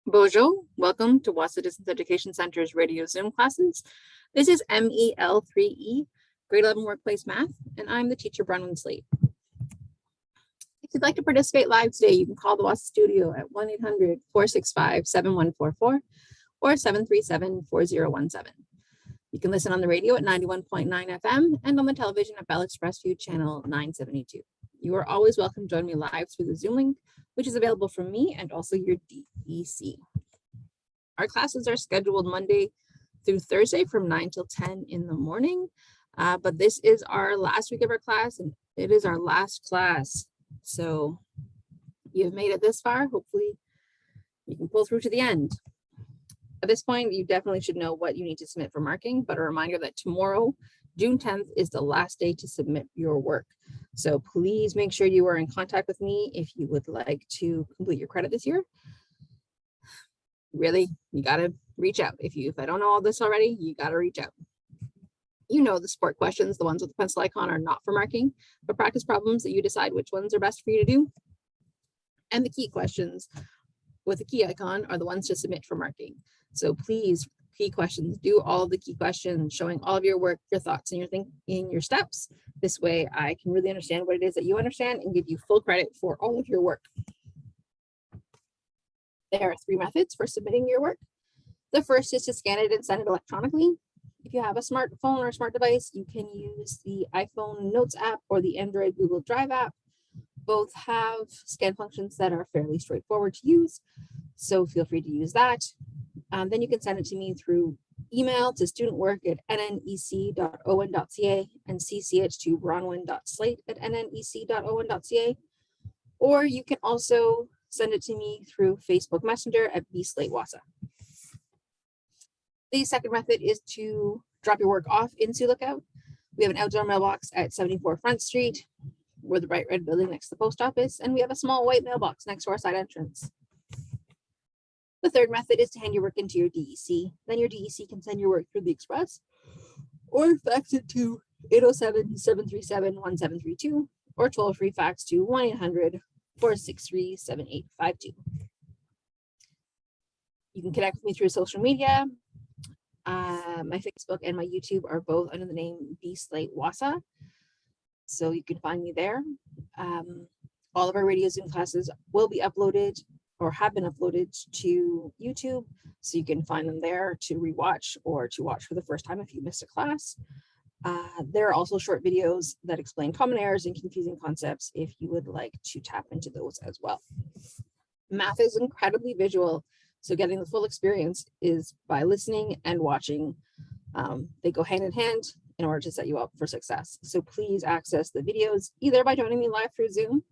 Bonjour, welcome to Wahsa Distance Education Center's radio Zoom classes. This is MEL3E, grade 11 workplace math, and I'm the teacher, Bronwyn Slate. If you'd like to participate live today, you can call the Wahsa studio at 1-800-465-7144 or 737-4017. You can listen on the radio at 91.9 FM and on the television at Bell Express View channel 972. You are always welcome to join me live through the Zoom link, which is available from me and also your DEC. Our classes are scheduled Monday through Thursday from 9 till 10 in the morning, but this is our last week of our class and it is our last class. So you've made it this far. Hopefully you can pull through to the end. At this point, you definitely should know what you need to submit for marking, but a reminder that tomorrow, June 10th, is the last day to submit your work. So please make sure you are in contact with me if you would like to complete your credit this year. Really, you got to reach out. If I don't know all this already, you got to reach out. You know, the sport questions, the ones with the pencil icon, are not for marking, but practice problems that you decide which ones are best for you to do. And the key questions with the key icon are the ones to submit for marking. So please, key questions, do all the key questions, showing all of your work, your thoughts, and your steps. This way I can really understand what it is that you understand and give you full credit for all of your work. There are 3 methods for submitting your work. The first is to scan it and send it electronically. If you have a smartphone or a smart device, you can use the iPhone Notes app or the Android Google Drive app. Both have scan functions that are fairly straightforward to use, so feel free to use that. Then you can send it to me through email to studentwork@nnec.on.ca and CC it to bronwyn.slate@nnec.on.ca. Or you can also send it to me through Facebook Messenger at bslatewasa. The second method is to drop your work off in Sioux Lookout. We have an outdoor mailbox at 74 Front Street. We're the bright red building next to the post office, and we have a small white mailbox next to our side entrance. The third method is to hand your work into your DEC. Then your DEC can send your work through the express or fax it to 807-737-1732 or toll-free fax to 1-800-463-7852. You can connect with me through social media. My Facebook and my YouTube are both under the name bslatewasa. So you can find me there. All of our radio Zoom classes will be uploaded or have been uploaded to YouTube. So you can find them there to rewatch or to watch for the first time if you missed a class. There are also short videos that explain common errors and confusing concepts if you would like to tap into those as well. Math is incredibly visual, so getting the full experience is by listening and watching. They go hand in hand in order to set you up for success. So please access the videos either by joining me live through Zoom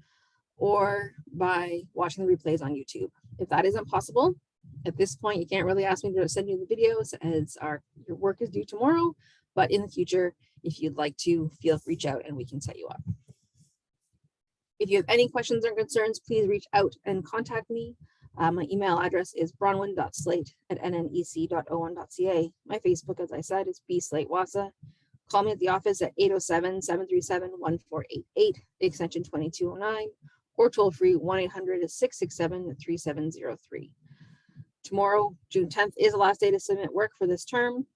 or by watching the replays on YouTube. If that isn't possible, at this point, you can't really ask me to send you the videos as your work is due tomorrow, but in the future, if you'd like to, reach out and we can set you up. If you have any questions or concerns, please reach out and contact me. My email address is bronwyn.slate@nnec.on.ca. My Facebook, as I said, is bslatewasa. Call me at the office at 807-737-1488, extension 2209, or toll free 1-800-667-3703. Tomorrow, June 10th, is the last day to submit work for this term.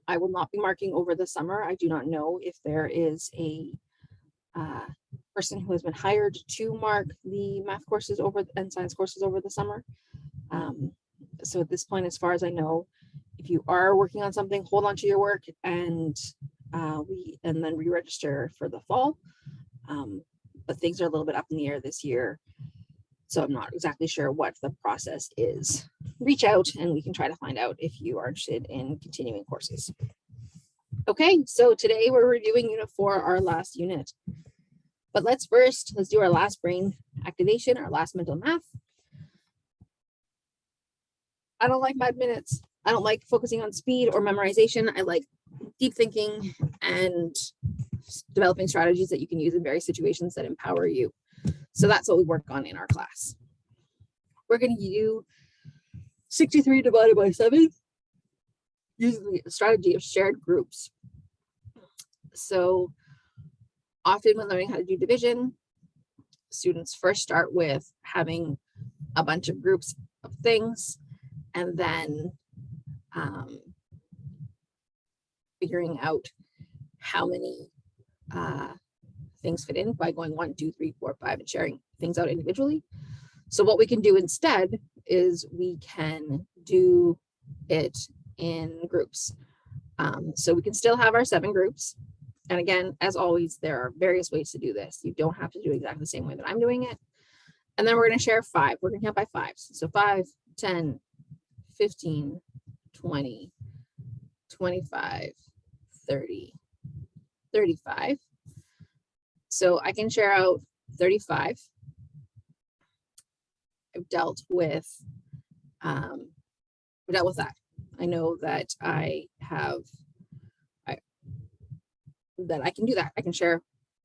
I will not be marking over the summer. I do not know if there is a person who has been hired to mark the math courses and science courses over the summer. So at this point, as far as I know, if you are working on something, hold on to your work and then re-register for the fall. But things are a little bit up in the air this year, so I'm not exactly sure what the process is. Reach out and we can try to find out if you are interested in continuing courses. Okay, so today we're reviewing Unit 4, our last unit. But let's do our last brain activation, our last mental math. I don't like 5 minutes. I don't like focusing on speed or memorization. I like deep thinking and developing strategies that you can use in various situations that empower you. So that's what we work on in our class. We're going to do 63 divided by 7 using the strategy of shared groups. So often when learning how to do division, students first start with having a bunch of groups of things, and then figuring out how many things fit in by going 1, 2, 3, 4, 5 and sharing things out individually. So what we can do instead is we can do it in groups. So we can still have our 7 groups. And again, as always, there are various ways to do this. You don't have to do exactly the same way that I'm doing it. And then we're going to share 5. We're going to count by 5s. So 5, 10, 15, 20, 25, 30, 35. So I can share out 35. I've dealt with that. I know that I can do that. I can share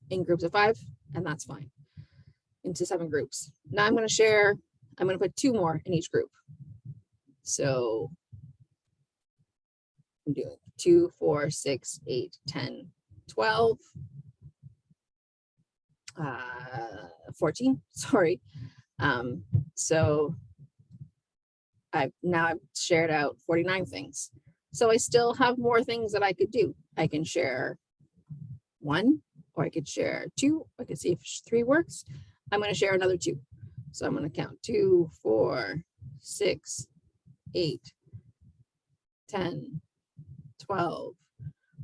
in groups of 5, and that's fine, into 7 groups. Now I'm going to put 2 more in each group. So I'm doing 2, 4, 6, 8, 10, 12, 14, sorry. So I've shared out 49 things. So I still have more things that I could do. I can share 1, or I could share 2. I could see if 3 works. I'm going to share another 2. So I'm going to count 2, 4, 6, 8, 10, 12,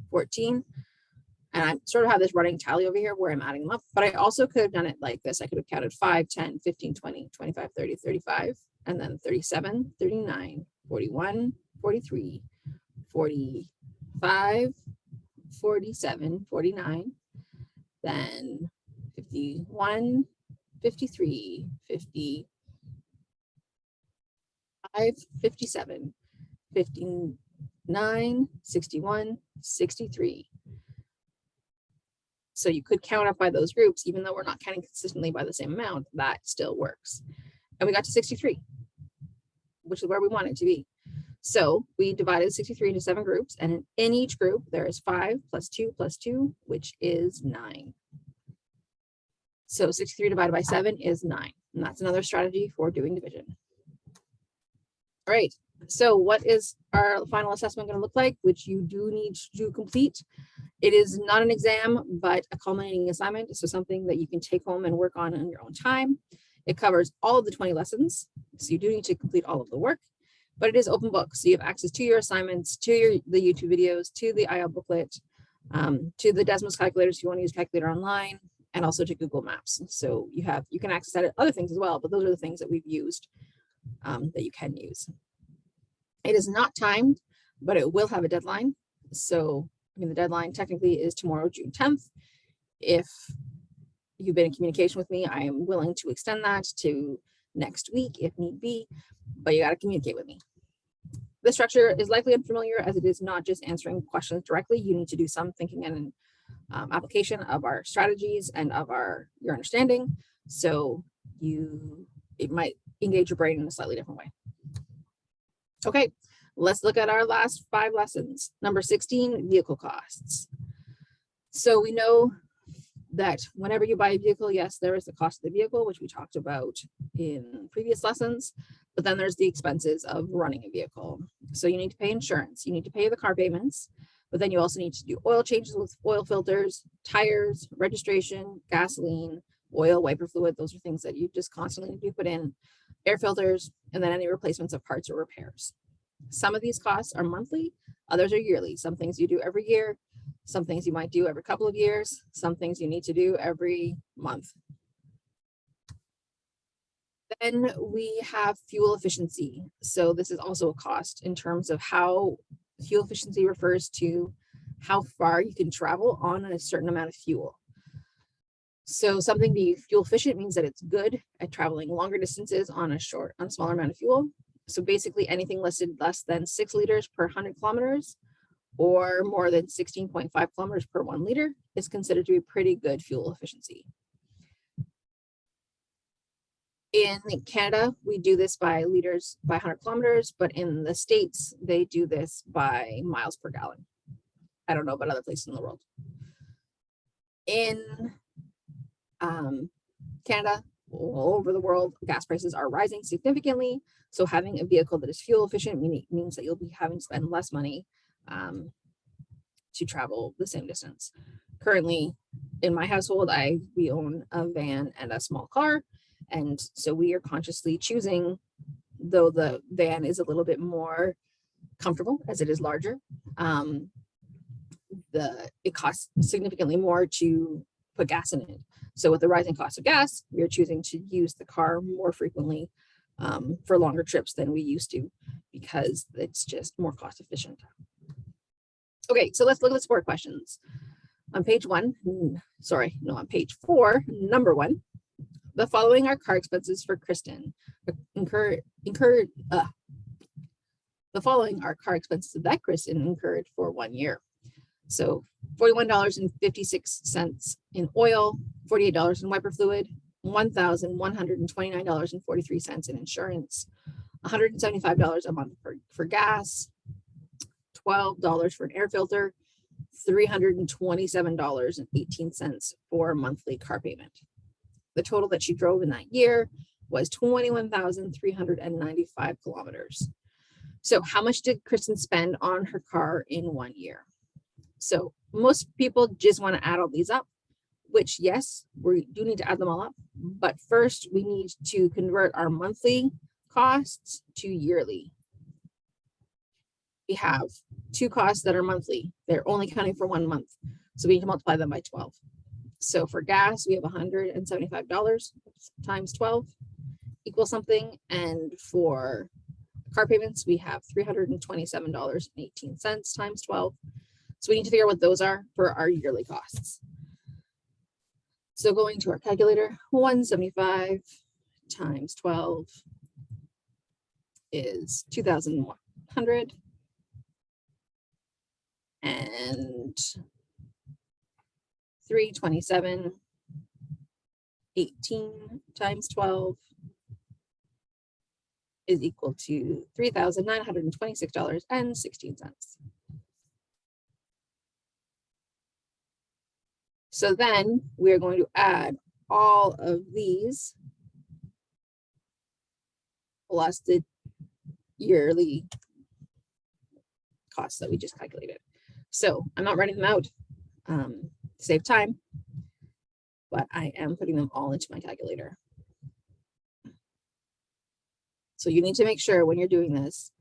14. And I sort of have this running tally over here where I'm adding them up, but I also could have done it like this. I could have counted 5, 10, 15, 20, 25, 30, 35, and then 37, 39, 41, 43, 45, 47, 49, then 51, 53, 55, 57, 59, 61, 63. So you could count up by those groups, even though we're not counting consistently by the same amount, that still works. And we got to 63, which is where we want it to be. So we divided 63 into 7 groups, and in each group there is 5 plus 2 plus 2, which is 9. So 63 divided by 7 is 9, and that's another strategy for doing division. All right, so what is our final assessment going to look like, which you do need to complete? It is not an exam, but a culminating assignment. So something that you can take home and work on your own time. It covers all of the 20 lessons. So you do need to complete all of the work, but it is open book. So you have access to your assignments, to the YouTube videos, to the IL booklet, to the Desmos calculators if you want to use calculator online, and also to Google Maps. So you can access other things as well, but those are the things that we've used that you can use. It is not timed, but it will have a deadline. So the deadline technically is tomorrow, June 10th. If you've been in communication with me, I am willing to extend that to next week if need be, but you got to communicate with me. The structure is likely unfamiliar as it is not just answering questions directly. You need to do some thinking and application of our strategies and of your understanding. So it might engage your brain in a slightly different way. Okay, let's look at our last 5 lessons. Number 16, vehicle costs. So we know that whenever you buy a vehicle, yes, there is the cost of the vehicle, which we talked about in previous lessons, but then there's the expenses of running a vehicle. So you need to pay insurance, you need to pay the car payments, but then you also need to do oil changes with oil filters, tires, registration, gasoline, oil, wiper fluid. Those are things that you just constantly need to put in, air filters, and then any replacements of parts or repairs. Some of these costs are monthly, others are yearly. Some things you do every year, some things you might do every couple of years, some things you need to do every month. Then we have fuel efficiency. So this is also a cost in terms of how fuel efficiency refers to how far you can travel on a certain amount of fuel. So something being fuel efficient means that it's good at traveling longer distances on a smaller amount of fuel. So basically anything listed less than 6 liters per 100 kilometers or more than 16.5 kilometers per 1 liter is considered to be pretty good fuel efficiency. In Canada, we do this by liters by 100 kilometers, but in the States, they do this by miles per gallon. I don't know about other places in the world. In Canada, all over the world, gas prices are rising significantly. So having a vehicle that is fuel efficient means that you'll be having to spend less money to travel the same distance. Currently, in my household, we own a van and a small car, and so we are consciously choosing, though the van is a little bit more comfortable as it is larger. It costs significantly more to put gas in it. So with the rising cost of gas, we are choosing to use the car more frequently for longer trips than we used to, because it's just more cost efficient. Okay, so let's look at the support questions. On page 4, number 1, the following are car expenses for Kristen. The following are car expenses that Kristen incurred for 1 year. So $41.56 in oil, $48 in wiper fluid, $1,129.43 in insurance, $175 a month for gas, $12 for an air filter, $327.18 for a monthly car payment. The total that she drove in that year was 21,395 kilometers. So how much did Kristen spend on her car in 1 year? So most people just want to add all these up, which, yes, we do need to add them all up. But first, we need to convert our monthly costs to yearly. We have 2 costs that are monthly. They're only counting for 1 month. So we need to multiply them by 12. So for gas, we have $175 times 12 equals something. And for car payments, we have $327.18 times 12. So we need to figure out what those are for our yearly costs. So going to our calculator, 175 times 12 is 2,100. And 327.18 times 12 is equal to $3,926.16. So then we're going to add all of these plus the yearly costs that we just calculated. So I'm not writing them out to save time, but I am putting them all into my calculator. So you need to make sure when you're doing this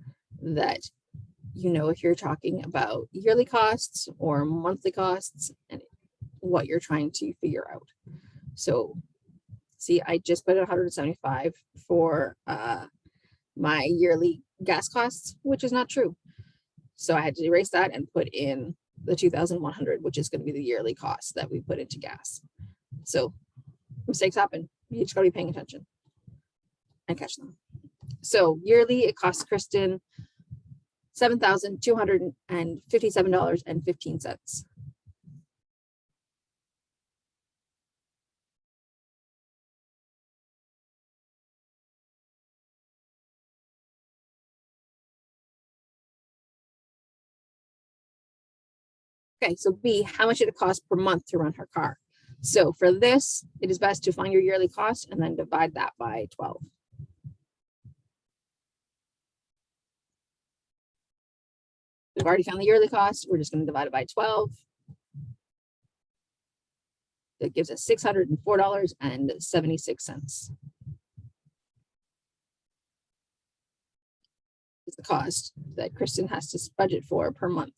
that you know if you're talking about yearly costs or monthly costs and what you're trying to figure out. So see, I just put 175 for my yearly gas costs, which is not true. So I had to erase that and put in the 2,100, which is going to be the yearly cost that we put into gas. So mistakes happen. You just got to be paying attention and catch them. So yearly, it costs Kristen $7,257.15. Okay, so B, how much did it cost per month to run her car? So for this, it is best to find your yearly cost and then divide that by 12. We've already found the yearly cost. We're just going to divide it by 12. That gives us $604.76. Is the cost that Kristen has to budget for per month.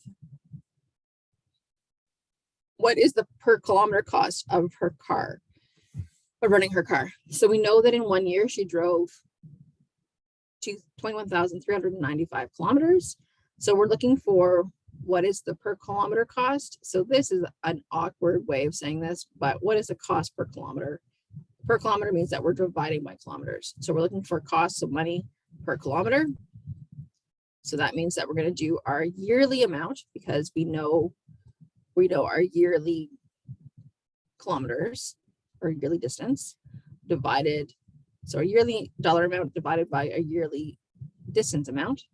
What is the per kilometer cost of her car, of running her car? So we know that in 1 year she drove 21,395 kilometers. So we're looking for what is the per kilometer cost. So this is an awkward way of saying this, but what is the cost per kilometer? Per kilometer means that we're dividing by kilometers. So we're looking for costs of money per kilometer. So that means that we're going to do our yearly amount because we know our yearly kilometers or yearly distance divided. So our yearly dollar amount divided by a yearly distance amount.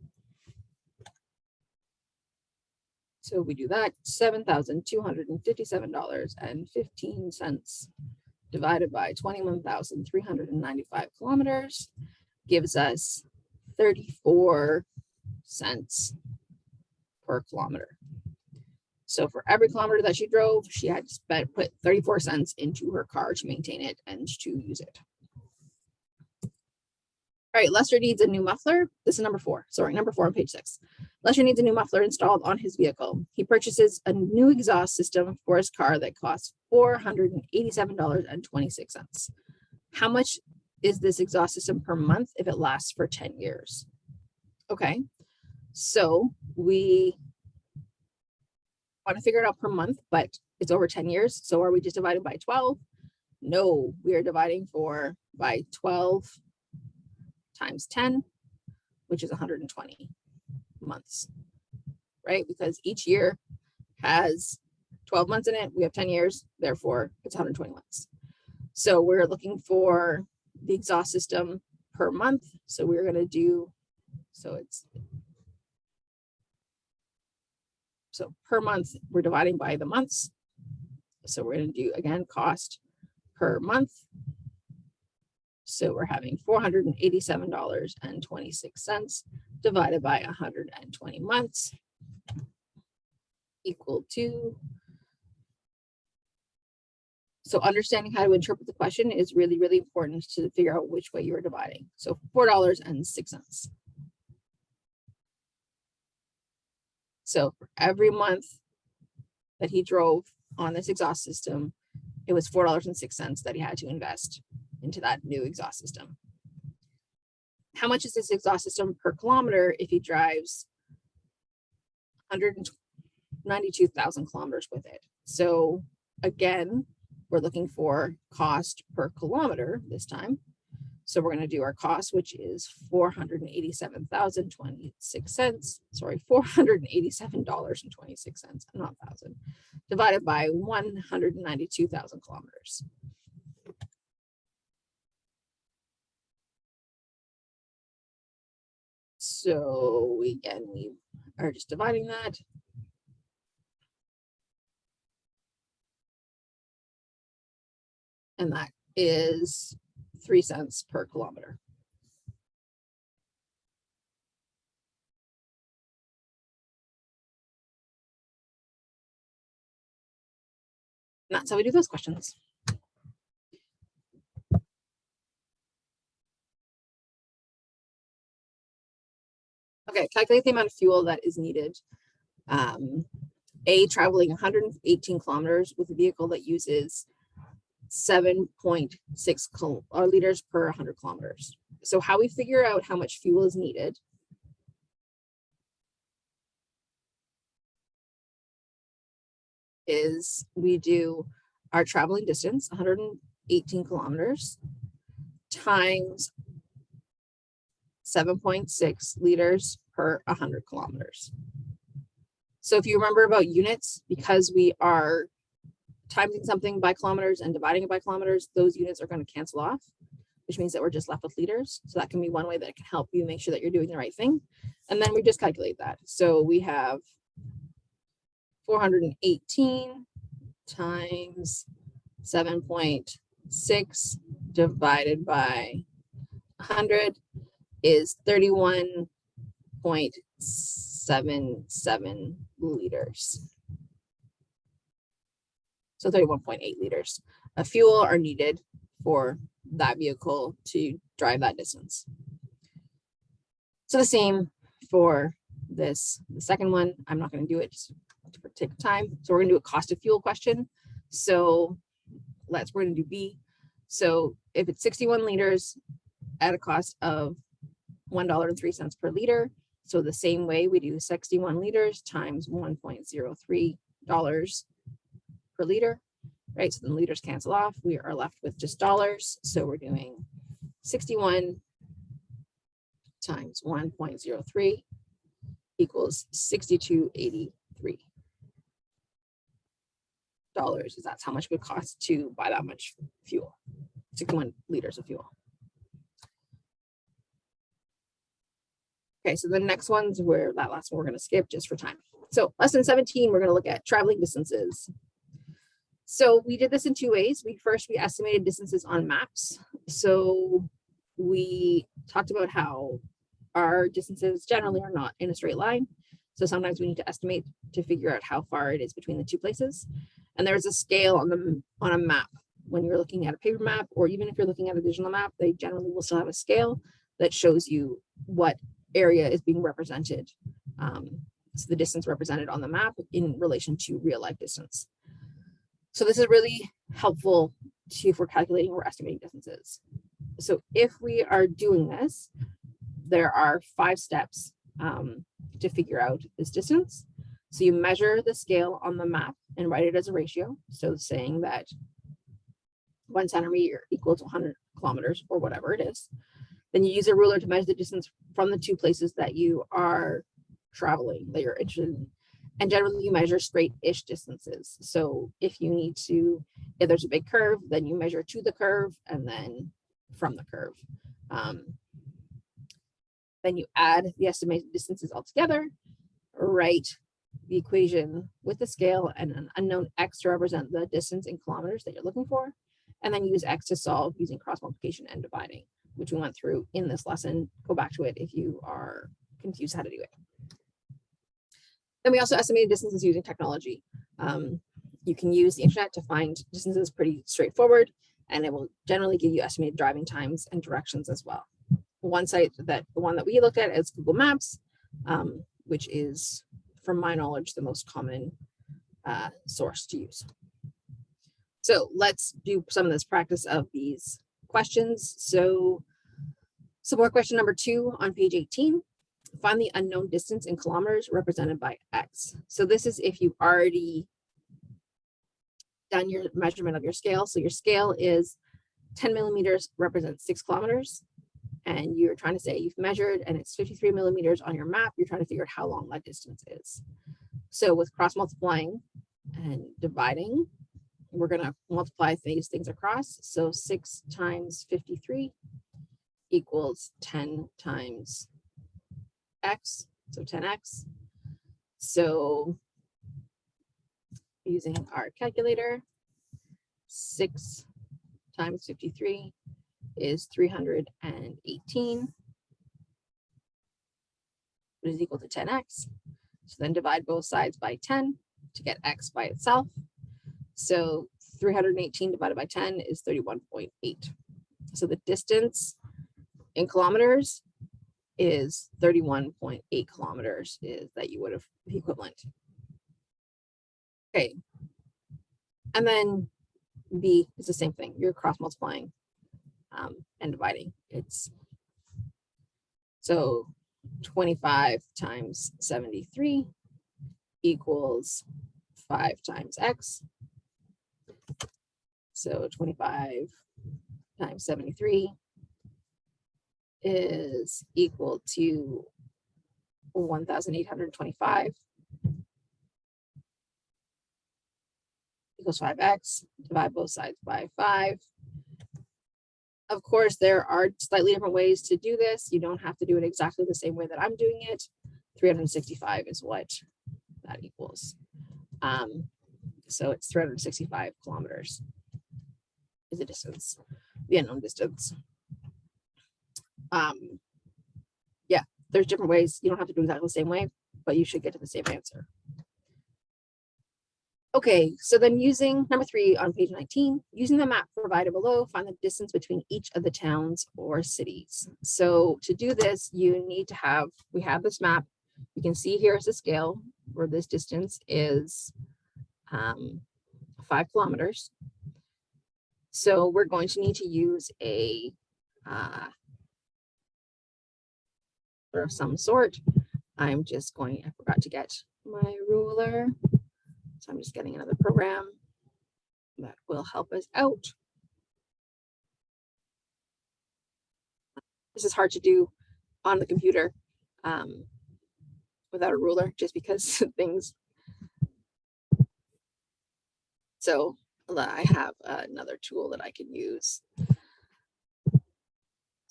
So we do that, $7,257.15 divided by 21,395 kilometers gives us 34 cents per kilometer. So for every kilometer that she drove, she had to put 34 cents into her car to maintain it and to use it. All right, Lester needs a new muffler. This is number 4 on page 6. Lester needs a new muffler installed on his vehicle. He purchases a new exhaust system for his car that costs $487.26. How much is this exhaust system per month if it lasts for 10 years? Okay, so we want to figure it out per month, but it's over 10 years. So are we just dividing by 12? No, we are dividing by 12 times 10, which is 120 months, right? Because each year has 12 months in it. We have 10 years, therefore it's 120 months. So we're looking for the exhaust system per month. So we're going to do, so per month, we're dividing by the months. So we're going to do, again, cost per month. So we're having $487.26 divided by 120 months equal to. So understanding how to interpret the question is really, really important to figure out which way you're dividing. So $4.06. So for every month that he drove on this exhaust system, it was $4.06 that he had to invest into that new exhaust system. How much is this exhaust system per kilometer if he drives 192,000 kilometers with it? So again, we're looking for cost per kilometer this time. So we're going to do our cost, which is $487.26. Sorry, $487.26, not thousand, divided by 192,000 kilometers. So again, we are just dividing that. And that is 3 cents per kilometer. And that's how we do those questions. Okay, calculate the amount of fuel that is needed. A, traveling 118 kilometers with a vehicle that uses 7.6 liters per 100 kilometers. So how we figure out how much fuel is needed is we do our traveling distance, 118 kilometers, times 7.6 liters per 100 kilometers. So if you remember about units, because we are timing something by kilometers and dividing it by kilometers, those units are going to cancel off, which means that we're just left with liters. So that can be one way that it can help you make sure that you're doing the right thing. And then we just calculate that. So we have 418 times 7.6 divided by 100 is 31.77 liters. So 31.8 liters of fuel are needed for that vehicle to drive that distance. So the same for this, the second one. I'm not going to do it just to take time. So we're going to do a cost of fuel question. So we're going to do B. So if it's 61 liters at a cost of $1.03 per liter, so the same way we do 61 liters times $1.03 per liter, right? So the liters cancel off. We are left with just dollars. So we're doing 61 times 1.03 equals $62.83. That's how much it would cost to buy that much fuel, 61 liters of fuel. Okay, so the next one's where that last one we're going to skip just for time. So lesson 17, we're going to look at traveling distances. So we did this in two ways. We estimated distances on maps. So we talked about how our distances generally are not in a straight line. So sometimes we need to estimate to figure out how far it is between the two places. And there's a scale on a map. When you're looking at a paper map, or even if you're looking at a digital map, they generally will still have a scale that shows you what area is being represented. So the distance represented on the map in relation to real life distance. So this is really helpful if we're calculating or estimating distances. So if we are doing this, there are 5 steps to figure out this distance. So you measure the scale on the map and write it as a ratio. So saying that 1 centimeter equals 100 kilometers or whatever it is. Then you use a ruler to measure the distance from the two places that you are traveling, that you're interested in. And generally you measure straight-ish distances. So if there's a big curve, then you measure to the curve and then from the curve. Then you add the estimated distances all together, write the equation with the scale and an unknown x to represent the distance in kilometers that you're looking for, and then use x to solve using cross multiplication and dividing, which we went through in this lesson. Go back to it if you are confused how to do it. Then we also estimated distances using technology. You can use the internet to find distances pretty straightforward, and it will generally give you estimated driving times and directions as well. The one that we looked at is Google Maps, which is, from my knowledge, the most common source to use. So let's do some of this practice of these questions. So support question number 2 on page 18. Find the unknown distance in kilometers represented by X. So this is if you've already done your measurement of your scale. So your scale is 10 millimeters represents 6 kilometers. And you're trying to say you've measured and it's 53 millimeters on your map. You're trying to figure out how long that distance is. So with cross multiplying and dividing, we're going to multiply these things across. So 6 times 53 equals 10 times x, so 10x. So using our calculator, 6 times 53 is 318, which is equal to 10x. So then divide both sides by 10 to get x by itself. So 318 divided by 10 is 31.8. So the distance in kilometers is 31.8 kilometers is that you would have the equivalent. Okay. And then B is the same thing. You're cross multiplying and dividing. It's so 25 times 73 equals 5 times x. So 25 times 73 is equal to 1,825 equals 5x. Divide both sides by 5. Of course, there are slightly different ways to do this. You don't have to do it exactly the same way that I'm doing it. 365 is what that equals. So it's 365 kilometers is the distance, the unknown distance. Yeah, there's different ways. You don't have to do exactly the same way, but you should get to the same answer. Okay, so then using number 3 on page 19, using the map provided below, find the distance between each of the towns or cities. So to do this, you need to have, we have this map. You can see here is the scale where this distance is 5 kilometers. So we're going to need to use a of some sort. I forgot to get my ruler. So I'm just getting another program that will help us out. This is hard to do on the computer without a ruler, just because things. So I have another tool that I can use. So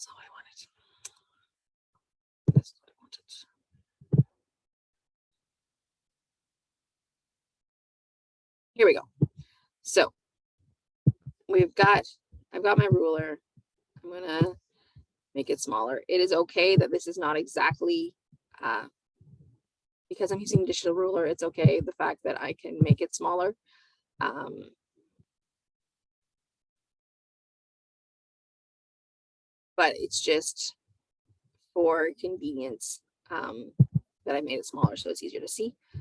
I wanted. That's what I wanted. Here we go. So I've got my ruler. I'm gonna make it smaller. It is okay that this is not exactly, because I'm using a digital ruler, it's okay the fact that I can make it smaller. But it's just for convenience that I made it smaller so it's easier to see. I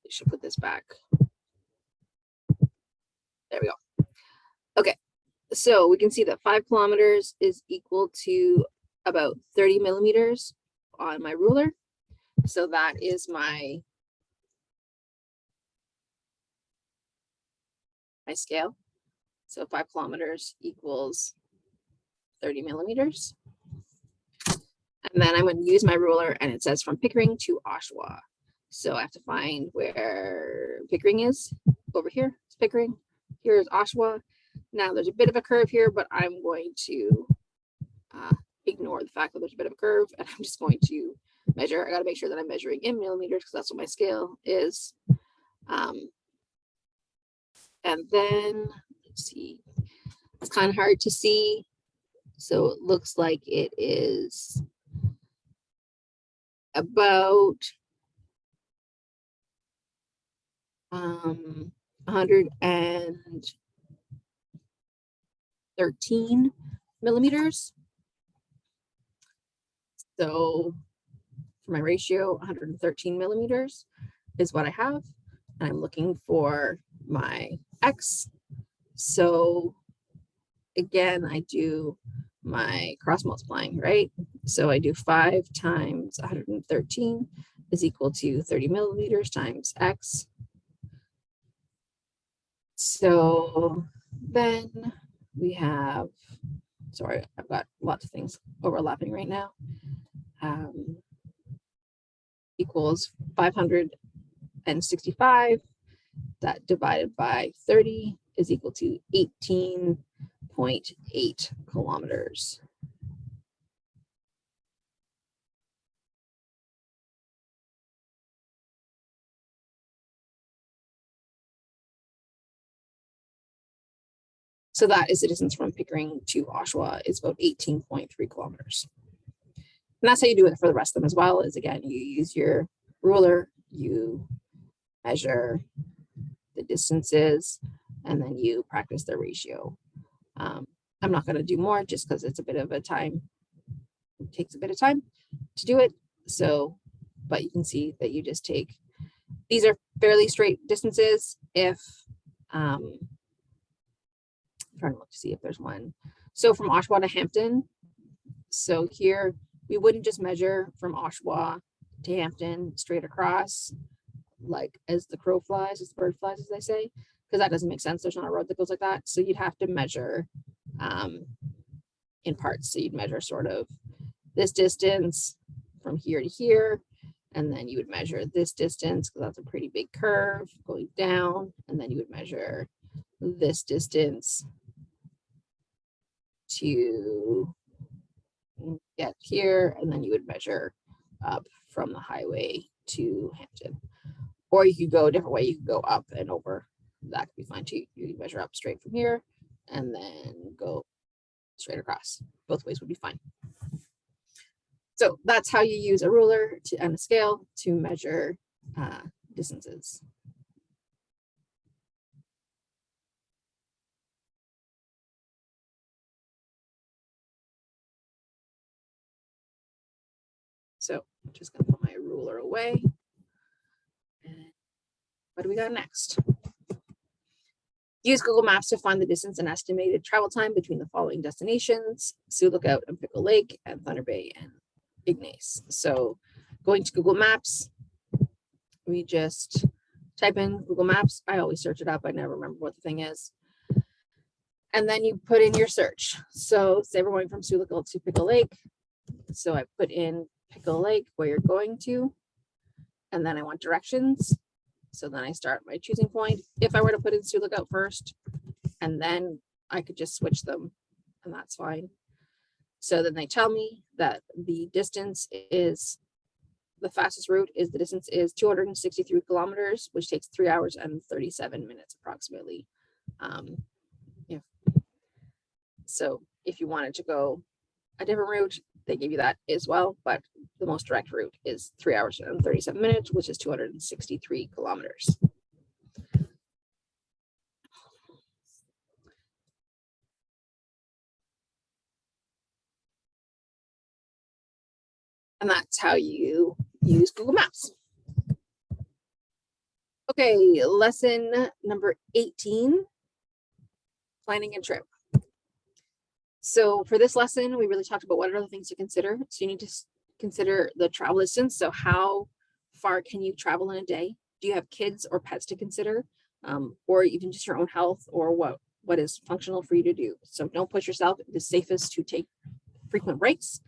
should put this back. There we go. Okay, so we can see that 5 kilometers is equal to about 30 millimeters on my ruler. So that is my scale. So 5 kilometers equals 30 millimeters. And then I'm going to use my ruler, and it says from Pickering to Oshawa. So I have to find where Pickering is. Over here, it's Pickering. Here's Oshawa. Now there's a bit of a curve here, but I'm going to ignore the fact that there's a bit of a curve, and I'm just going to measure. I got to make sure that I'm measuring in millimeters because that's what my scale is. And then let's see, it's kind of hard to see. So it looks like it is about 113 millimeters. So for my ratio, 113 millimeters is what I have. And I'm looking for my X. So again, I do my cross multiplying, right? So I do 5 times 113 is equal to 30 millimeters times X. So then we have, sorry, I've got lots of things overlapping right now. Equals 565. That divided by 30 is equal to 18.8 kilometers. So that is the distance from Pickering to Oshawa is about 18.3 kilometers. And that's how you do it for the rest of them as well, is again, you use your ruler, you measure the distances, and then you practice the ratio. I'm not going to do more just because it's a bit of a time, it takes a bit of time to do it. So, but you can see that you just take, these are fairly straight distances. If, I'm trying to look to see if there's one. So from Oshawa to Hampton, so here we wouldn't just measure from Oshawa to Hampton straight across, like as the crow flies, as the bird flies, as they say, because that doesn't make sense. There's not a road that goes like that. So you'd have to measure in parts. So you'd measure sort of this distance from here to here, and then you would measure this distance because that's a pretty big curve going down, and then you would measure this distance to get here, and then you would measure up from the highway to Hampton. Or you could go a different way. You could go up and over. That could be fine too. You could measure up straight from here and then go straight across. Both ways would be fine. So that's how you use a ruler and a scale to measure distances. So I'm just going to put my ruler away. And what do we got next? Use Google Maps to find the distance and estimated travel time between the following destinations: Sioux Lookout and Pickle Lake, and Thunder Bay and Ignace. So going to Google Maps, we just type in Google Maps. I always search it up. I never remember what the thing is. And then you put in your search. So say we're going from Sioux Lookout to Pickle Lake. So I put in Pickle Lake, where you're going to, and then I want directions. So then I start my choosing point. If I were to put in Sioux Lookout first, and then I could just switch them, and that's fine. So then they tell me that the distance is the fastest route is the distance is 263 kilometers, which takes 3 hours and 37 minutes approximately. So if you wanted to go a different route, they give you that as well, but the most direct route is 3 hours and 37 minutes, which is 263 kilometers. And that's how you use Google Maps. Okay, lesson number 18, planning a trip. So for this lesson, we really talked about what are the things to consider. So you need to consider the travel distance. So how far can you travel in a day? Do you have kids or pets to consider? Or even just your own health, or what is functional for you to do? So don't push yourself. It is safest to take frequent breaks.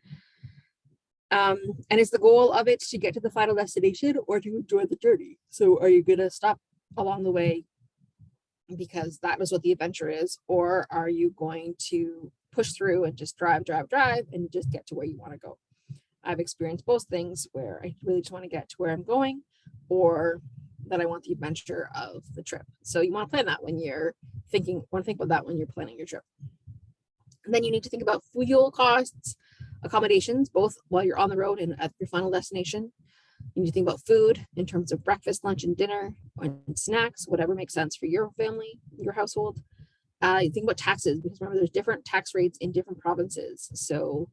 And is the goal of it to get to the final destination or to enjoy the journey? So are you going to stop along the way because that is what the adventure is? Or are you going to push through and just drive and just get to where you want to go? I've experienced both things, where I really just want to get to where I'm going, or that I want the adventure of the trip. So you want to plan that when you're think about that when you're planning your trip. And then you need to think about fuel costs, accommodations, both while you're on the road and at your final destination. You need to think about food in terms of breakfast, lunch, and dinner, and snacks, whatever makes sense for your family, your household. You think about taxes, because remember, there's different tax rates in different provinces. So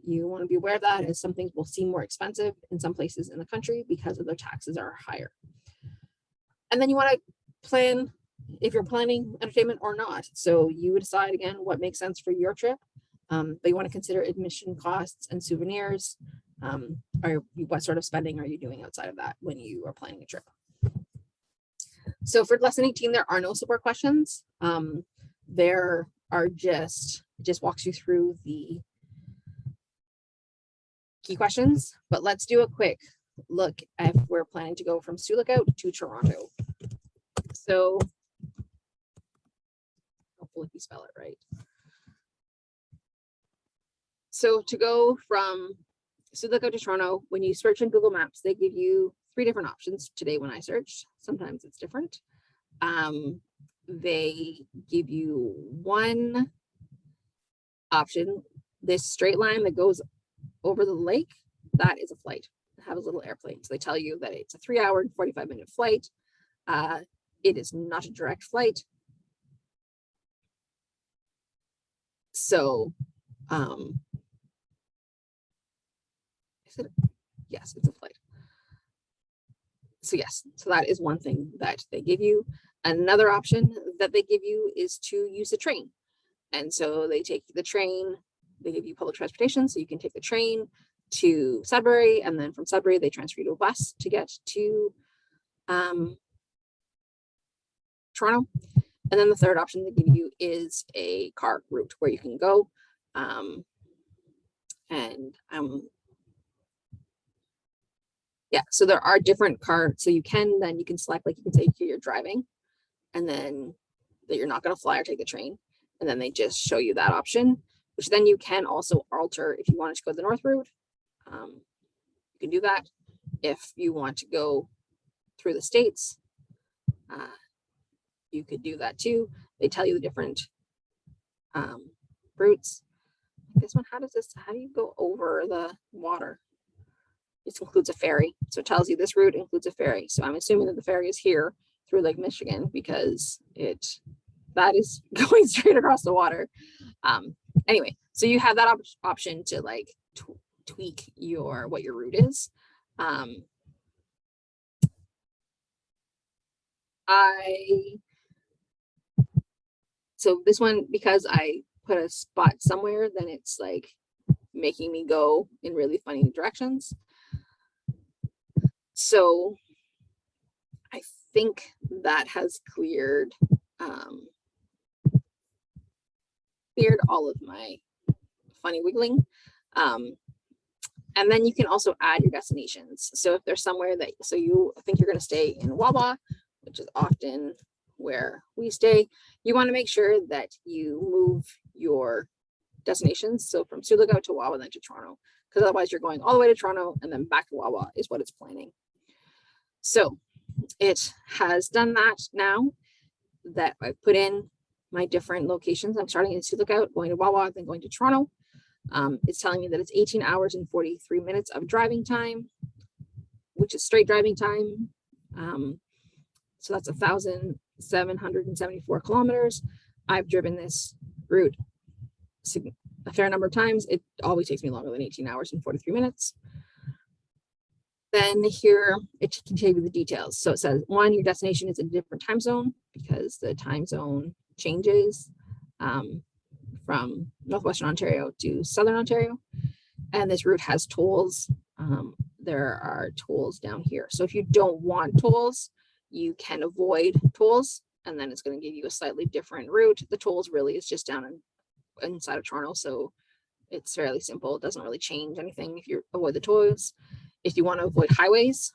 you want to be aware of that, as some things will seem more expensive in some places in the country because of their taxes are higher. And then you want to plan if you're planning entertainment or not. So you decide again what makes sense for your trip. But you want to consider admission costs and souvenirs. What sort of spending are you doing outside of that when you are planning a trip? So for lesson 18, there are no support questions. There are just walks you through the key questions, but let's do a quick look if we're planning to go from Sioux Lookout to Toronto. So hopefully we spell it right. So to go from Sioux Lookout to Toronto, when you search in Google Maps, they give you 3 different options. Today when I searched, sometimes it's different. They give you one option, this straight line that goes over the lake, that is a flight. It has a little airplane. So they tell you that it's a 3 hour and 45-minute flight. It is not a direct flight. So yes, it's a flight. So yes, so that is one thing that they give you. Another option that they give you is to use the train. And so they take the train, they give you public transportation, so you can take the train to Sudbury, and then from Sudbury, they transfer you to a bus to get to Toronto. And then the third option they give you is a car route where you can go. Yeah, so there are different cars. So you can select, like, you can say you're driving and then that you're not going to fly or take the train. And then they just show you that option, which then you can also alter if you wanted to go the north route. You can do that. If you want to go through the States, you could do that too. They tell you the different routes. This one, how do you go over the water? It includes a ferry. So it tells you this route includes a ferry. So I'm assuming that the ferry is here through Lake Michigan, because that is going straight across the water. Anyway, so you have that option to like tweak what your route is. So this one, because I put a spot somewhere, then it's like making me go in really funny directions. So I think that has cleared all of my funny wiggling. And then you can also add your destinations. So if there's somewhere so you think you're going to stay in Wawa, which is often where we stay, you want to make sure that you move your destinations. So from Sioux Lookout to Wawa, then to Toronto, because otherwise you're going all the way to Toronto and then back to Wawa is what it's planning. So it has done that now that I've put in my different locations. I'm starting in Sioux Lookout, going to Wawa, then going to Toronto. It's telling me that it's 18 hours and 43 minutes of driving time, which is straight driving time. So that's 1,774 kilometers. I've driven this route a fair number of times. It always takes me longer than 18 hours and 43 minutes. Then here it can tell you the details. So it says, one, your destination is in a different time zone because the time zone changes from Northwestern Ontario to Southern Ontario. And this route has tolls. There are tolls down here. So if you don't want tolls, you can avoid tolls, and then it's going to give you a slightly different route. The tolls really is just down inside of Toronto, so it's fairly simple. It doesn't really change anything if you avoid the tolls. If you want to avoid highways,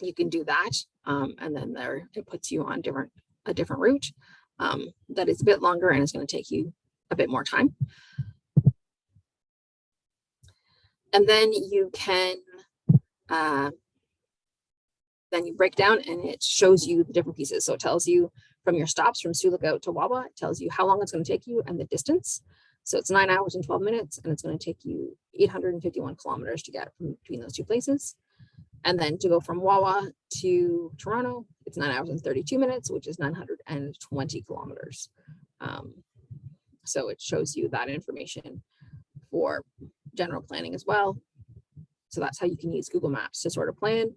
you can do that, and then there it puts you on a different route that is a bit longer and it's going to take you a bit more time. And then you can then you break down and it shows you the different pieces. So it tells you from your stops from Sioux Lookout to Wawa, it tells you how long it's going to take you and the distance. So it's 9 hours and 12 minutes, and it's going to take you 851 kilometers to get from between those two places. And then to go from Wawa to Toronto, it's 9 hours and 32 minutes, which is 920 kilometers. So it shows you that information for general planning as well. So that's how you can use Google Maps to sort of plan.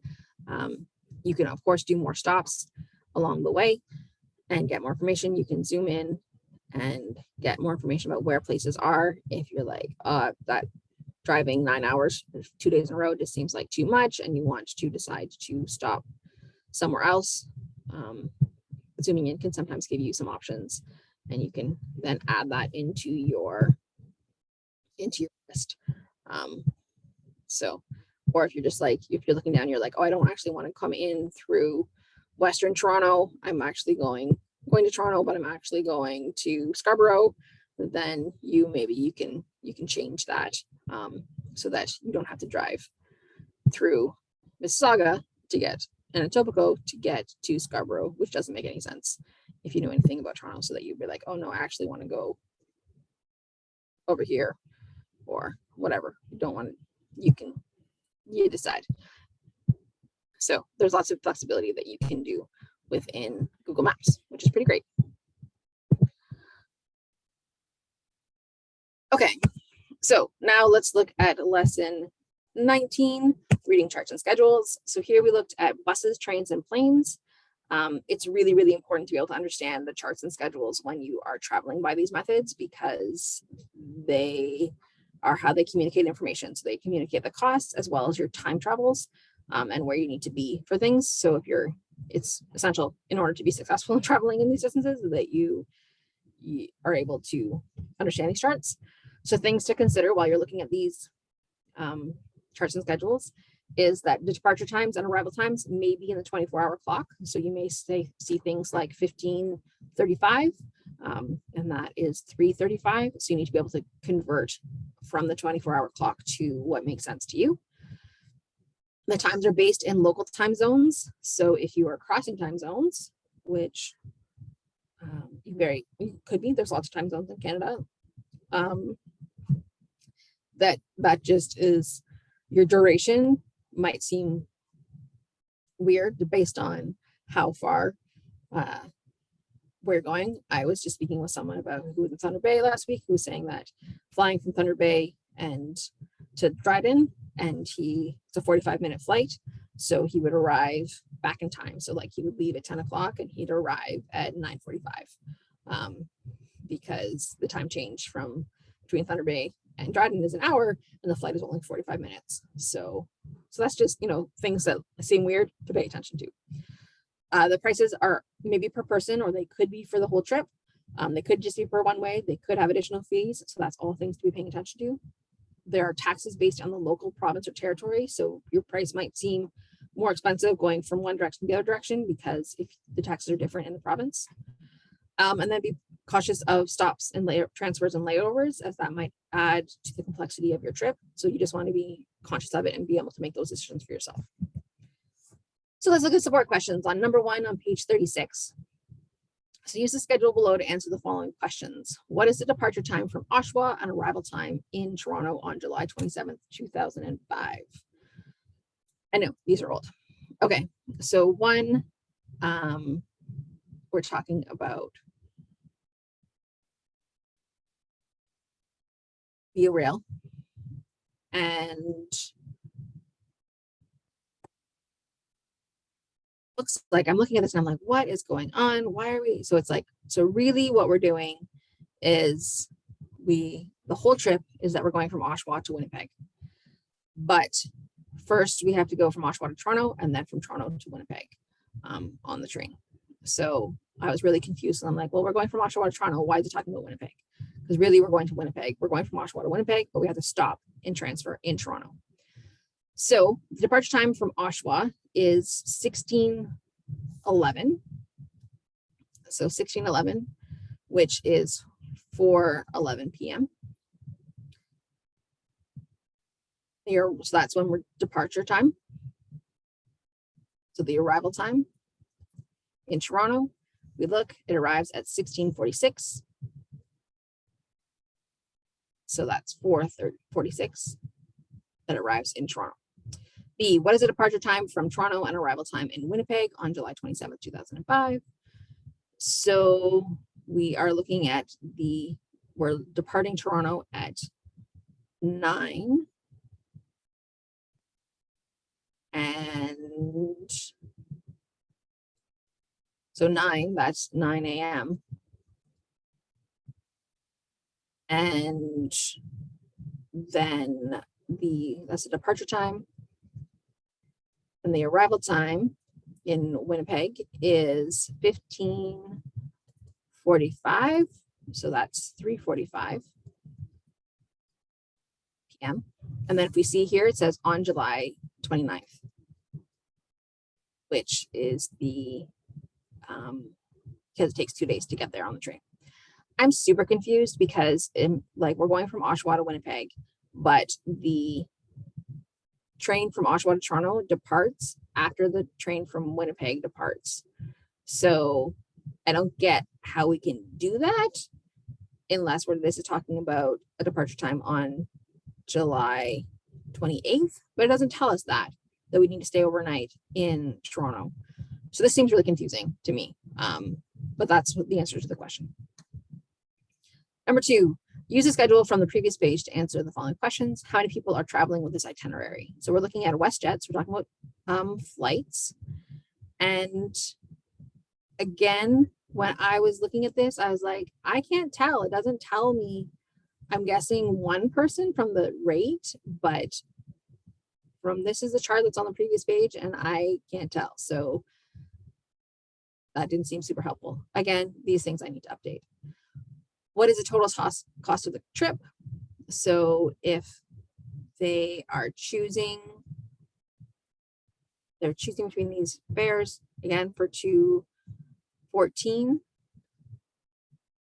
You can, of course, do more stops along the way and get more information. You can zoom in and get more information about where places are. If you're like, that driving 9 hours, 2 days in a row just seems like too much, and you want to decide to stop somewhere else, zooming in can sometimes give you some options, and you can then add that into your list. So, or if you're just like, if you're looking down, you're like, oh, I don't actually want to come in through Western Toronto. I'm actually going to Toronto, but I'm actually going to Scarborough. Then you can change that so that you don't have to drive through Mississauga to get and Etobicoke to get to Scarborough, which doesn't make any sense if you know anything about Toronto. So that you'd be like, oh no, I actually want to go over here or whatever. You don't want to. You decide. So there's lots of flexibility that you can do within Google Maps, which is pretty great. Okay, so now let's look at lesson 19, reading charts and schedules. So here we looked at buses, trains, and planes. It's really, really important to be able to understand the charts and schedules when you are traveling by these methods, because they are how they communicate information. So they communicate the costs as well as your time travels and where you need to be for things. So it's essential in order to be successful in traveling in these distances that you are able to understand these charts. So things to consider while you're looking at these charts and schedules is that the departure times and arrival times may be in the 24-hour clock. So you may see things like 15:35, and that is 3:35. So you need to be able to convert from the 24-hour clock to what makes sense to you. The times are based in local time zones. So if you are crossing time zones, which could be, there's lots of time zones in Canada, that just is your duration might seem weird based on how far we're going. I was just speaking with someone about who was in Thunder Bay last week, who was saying that flying from Thunder Bay and to Dryden, and it's a 45-minute flight, so he would arrive back in time. So like he would leave at 10 o'clock and he'd arrive at 9:45 because the time change from between Thunder Bay and Dryden is an hour and the flight is only 45 minutes. So that's just, things that seem weird to pay attention to. The prices are maybe per person, or they could be for the whole trip. They could just be per one way. They could have additional fees. So that's all things to be paying attention to. There are taxes based on the local province or territory. So your price might seem more expensive going from one direction to the other direction because if the taxes are different in the province. And then be cautious of stops and transfers and layovers, as that might add to the complexity of your trip. So you just want to be conscious of it and be able to make those decisions for yourself. So let's look at support questions on number 1 on page 36. So use the schedule below to answer the following questions. What is the departure time from Oshawa and arrival time in Toronto on July 27th, 2005? I know these are old. Okay, so 1, we're talking about via rail, and looks like I'm looking at this and I'm like, what is going on? Why are we? So it's like, so really what we're doing is the whole trip is that we're going from Oshawa to Winnipeg. But first we have to go from Oshawa to Toronto and then from Toronto to Winnipeg on the train. So I was really confused. And I'm like, well, we're going from Oshawa to Toronto. Why is it talking about Winnipeg? Because really we're going to Winnipeg. We're going from Oshawa to Winnipeg, but we have to stop and transfer in Toronto. So the departure time from Oshawa is 16:11. So 16:11, which is 4:11 p.m. Here, so that's when we're departure time. So the arrival time in Toronto, we look, it arrives at 16:46. So that's 4:46 that arrives in Toronto. B, what is the departure time from Toronto and arrival time in Winnipeg on July 27th, 2005? So we are looking at we're departing Toronto at 9. And so 9, that's 9 a.m. And then that's the departure time. And the arrival time in Winnipeg is 15:45. So that's 3:45 p.m. And then if we see here, it says on July 29th, which is because it takes 2 days to get there on the train. I'm super confused because we're going from Oshawa to Winnipeg, but the train from Oshawa to Toronto departs after the train from Winnipeg departs. So I don't get how we can do that unless this is talking about a departure time on July 28th, but it doesn't tell us that we need to stay overnight in Toronto. So this seems really confusing to me, but that's the answer to the question. Number 2, use a schedule from the previous page to answer the following questions. How many people are traveling with this itinerary? So we're looking at WestJet. So we're talking about flights. And again, when I was looking at this, I was like, I can't tell. It doesn't tell me. I'm guessing 1 person from the rate, but this is the chart that's on the previous page and I can't tell. So that didn't seem super helpful. Again, these things I need to update. What is the total cost of the trip? So if they are choosing between these fares, again, for 214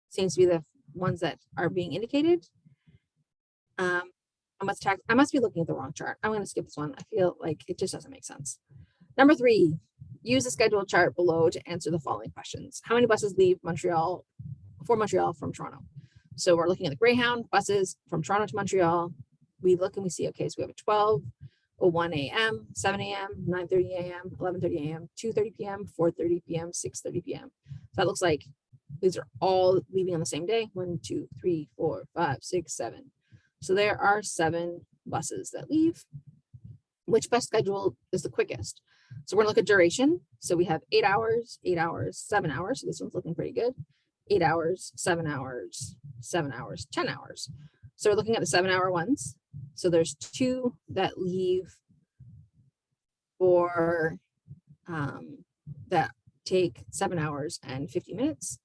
seems to be the ones that are being indicated. I must be looking at the wrong chart. I'm going to skip this one. I feel like it just doesn't make sense. Number 3, use the schedule chart below to answer the following questions. How many buses leave Montreal from Toronto? So we're looking at the Greyhound buses from Toronto to Montreal. We look and we see, okay, so we have a 12:01 a.m., 7 a.m., 9:30 a.m., 11:30 a.m., 2:30 p.m., 4:30 p.m., 6:30 p.m. So that looks like these are all leaving on the same day. 1, 2, 3, 4, 5, 6, 7. So there are 7 buses that leave. Which bus schedule is the quickest? So we're going to look at duration. So we have 8 hours, 8 hours, 7 hours. So this one's looking pretty good. 8 hours, 7 hours, 7 hours, 10 hours. So we're looking at the 7-hour ones. So there's 2 that leave for that take 7 hours and 50 minutes.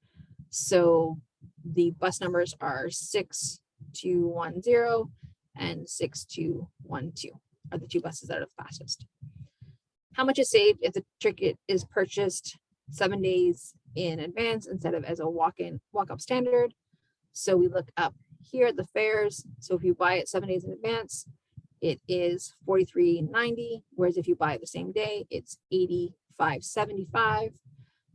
So the bus numbers are 6210 and 6212 are the 2 buses that are the fastest. How much is saved if the ticket is purchased 7 days in advance instead of as a walk-up standard. So we look up here at the fares. So if you buy it 7 days in advance, it is $43.90, whereas if you buy it the same day, it's $85.75.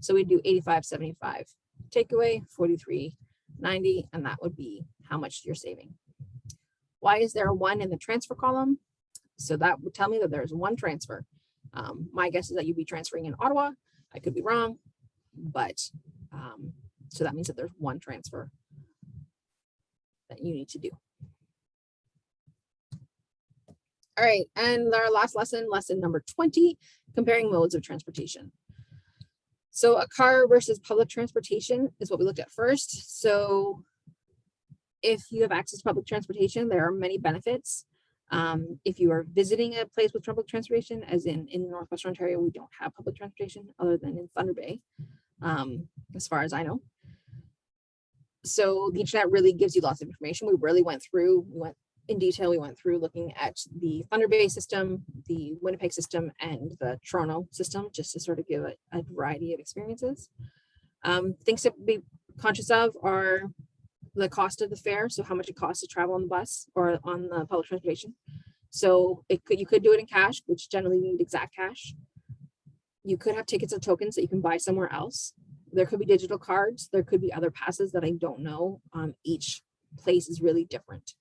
So we do $85.75 takeaway, $43.90, and that would be how much you're saving. Why is there a 1 in the transfer column? So that would tell me that there's 1 transfer. My guess is that you'd be transferring in Ottawa. I could be wrong, but so that means that there's 1 transfer that you need to do. All right, and our last lesson, lesson number 20, comparing modes of transportation. So a car versus public transportation is what we looked at first. So if you have access to public transportation, there are many benefits. If you are visiting a place with public transportation, as in Northwestern Ontario, we don't have public transportation other than in Thunder Bay, as far as I know. So the internet really gives you lots of information. We went in detail. We went through looking at the Thunder Bay system, the Winnipeg system, and the Toronto system, just to sort of give a variety of experiences. Things to be conscious of are the cost of the fare, so how much it costs to travel on the bus or on the public transportation. So you could do it in cash, which generally you need exact cash. You could have tickets or tokens that you can buy somewhere else. There could be digital cards. There could be other passes that I don't know. Each place is really different.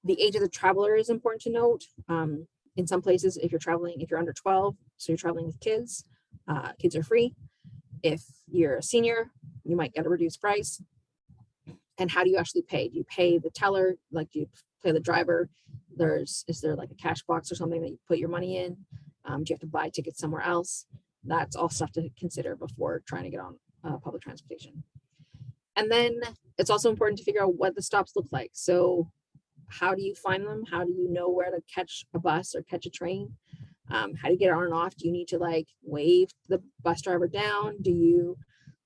The age of the traveler is important to note. In some places, if you're under 12, so you're traveling with kids, kids are free. If you're a senior, you might get a reduced price. And how do you actually pay? Do you pay the teller? Like, do you pay the driver? Is there like a cash box or something that you put your money in? Do you have to buy tickets somewhere else? That's all stuff to consider before trying to get on public transportation. And then it's also important to figure out what the stops look like. So how do you find them? How do you know where to catch a bus or catch a train? How do you get on and off? Do you need to like wave the bus driver down?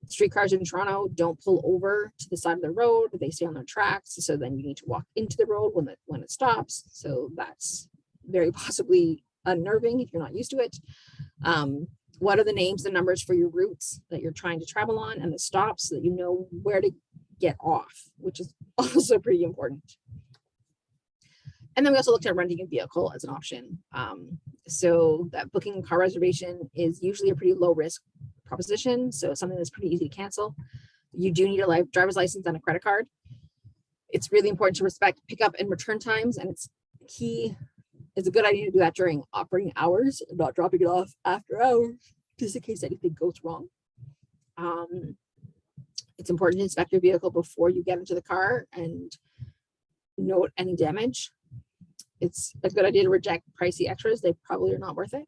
Streetcars in Toronto don't pull over to the side of the road. They stay on their tracks. So then you need to walk into the road when it stops. So that's very possibly unnerving if you're not used to it. What are the names and numbers for your routes that you're trying to travel on, and the stops so that you know where to get off, which is also pretty important. And then we also looked at renting a vehicle as an option. So that booking a car reservation is usually a pretty low risk proposition. So something that's pretty easy to cancel. You do need a driver's license and a credit card. It's really important to respect pickup and return times. And it's a good idea to do that during operating hours, not dropping it off after hours, just in case anything goes wrong. It's important to inspect your vehicle before you get into the car and note any damage. It's a good idea to reject pricey extras. They probably are not worth it.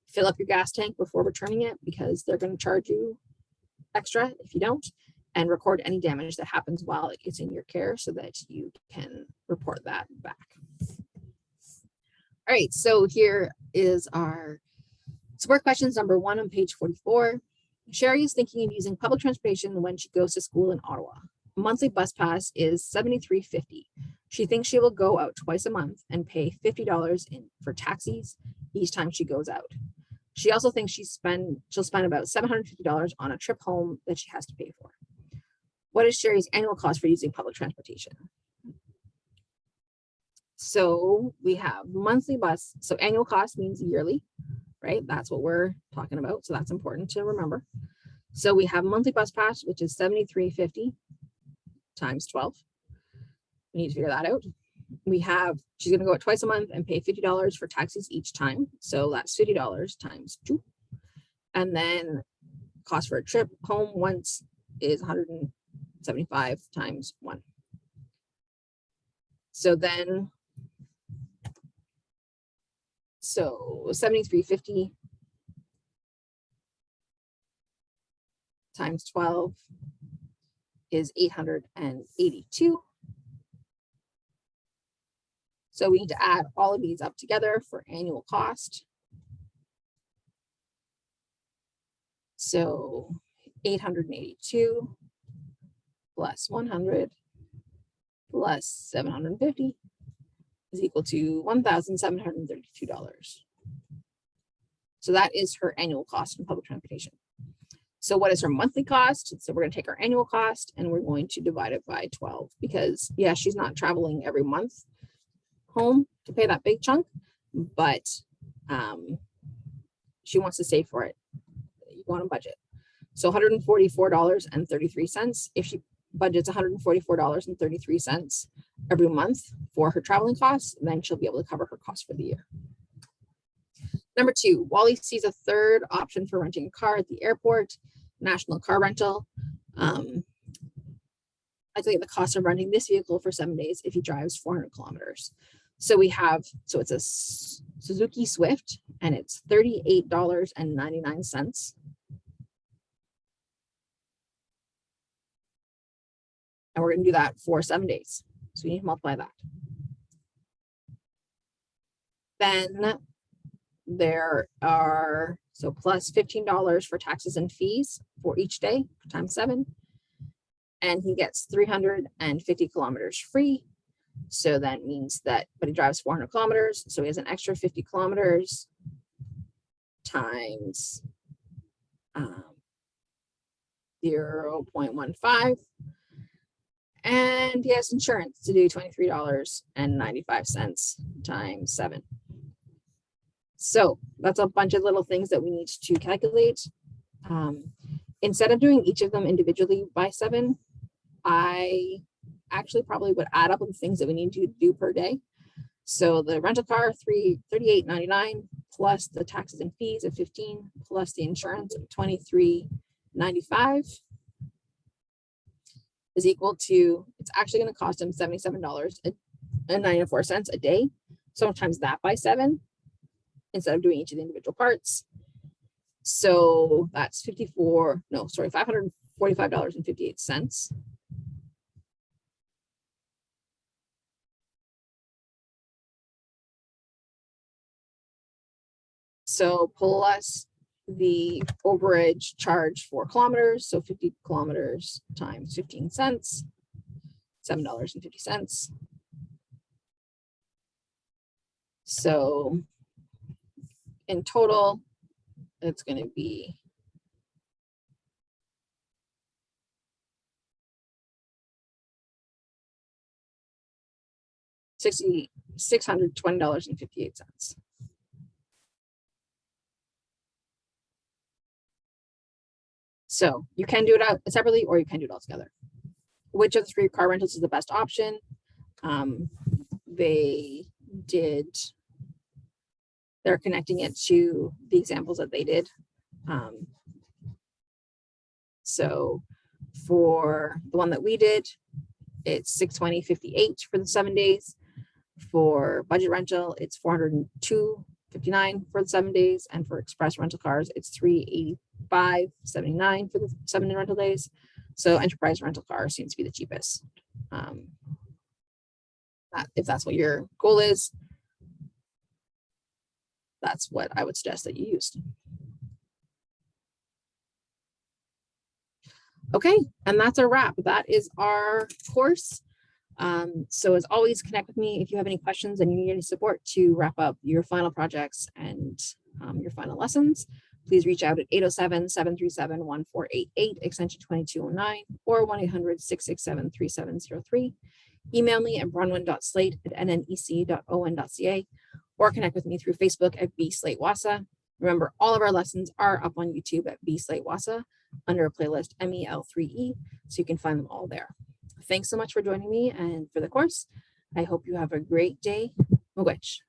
Fill up your gas tank before returning it because they're going to charge you extra if you don't, and record any damage that happens while it gets in your care so that you can report that back. All right, so here is our support questions number 1 on page 44. Sherry is thinking of using public transportation when she goes to school in Ottawa. A monthly bus pass is $73.50. She thinks she will go out twice a month and pay $50 for taxis each time she goes out. She also thinks she'll spend about $750 on a trip home that she has to pay for. What is Sherry's annual cost for using public transportation? So we have monthly bus. So annual cost means yearly, right? That's what we're talking about. So that's important to remember. So we have monthly bus pass, which is $73.50 times 12. We need to figure that out. She's going to go out twice a month and pay $50 for taxis each time. So that's $50 times 2. And then cost for a trip home once is $175 times 1. So then, $73.50 times 12 is $882. So we need to add all of these up together for annual cost. So 882 plus 100 plus 750 is equal to $1,732. So that is her annual cost in public transportation. So what is her monthly cost? So we're going to take our annual cost and we're going to divide it by 12 because yeah, she's not traveling every month home to pay that big chunk, but she wants to save for it. You want to budget. So $144.33. If she budgets $144.33 every month for her traveling costs, then she'll be able to cover her costs for the year. Number 2, Wally sees a third option for renting a car at the airport, national car rental. I tell you the cost of renting this vehicle for 7 days if he drives 400 kilometers. So it's a Suzuki Swift and it's $38.99. And we're going to do that for 7 days. So we need to multiply that. Then there are, so plus $15 for taxes and fees for each day times 7. And he gets 350 kilometers free. So that means that, but he drives 400 kilometers. So he has an extra 50 kilometers times 0.15. And he has insurance to do $23.95 times 7. So that's a bunch of little things that we need to calculate. Instead of doing each of them individually by 7, I actually probably would add up the things that we need to do per day. So the rental car, $38.99 plus the taxes and fees of 15 plus the insurance of $23.95 is equal to, it's actually going to cost him $77.94 a day. So times that by 7 instead of doing each of the individual parts. So that's $545.58. So plus the overage charge for kilometers. So 50 kilometers times 15 cents, $7.50. So in total, it's going to be $620.58. So you can do it out separately or you can do it all together. Which of the 3 car rentals is the best option? They're connecting it to the examples that they did. So for the one that we did, it's $620.58 for the 7 days. For budget rental, it's $402.59 for the 7 days. And for express rental cars, it's $385.79 for the 7 rental days. So enterprise rental car seems to be the cheapest. If that's what your goal is, that's what I would suggest that you used. Okay, and that's our wrap. That is our course. So as always, connect with me if you have any questions and you need any support to wrap up your final projects and your final lessons. Please reach out at 807-737-1488, extension 2209, or 1-800-667-3703. Email me at bronwyn.slate@nnec.on.ca, or connect with me through Facebook at bslatewahsa. Remember, all of our lessons are up on YouTube at bslatewahsa under a playlist MEL3E, so you can find them all there. Thanks so much for joining me and for the course. I hope you have a great day. Miigwech.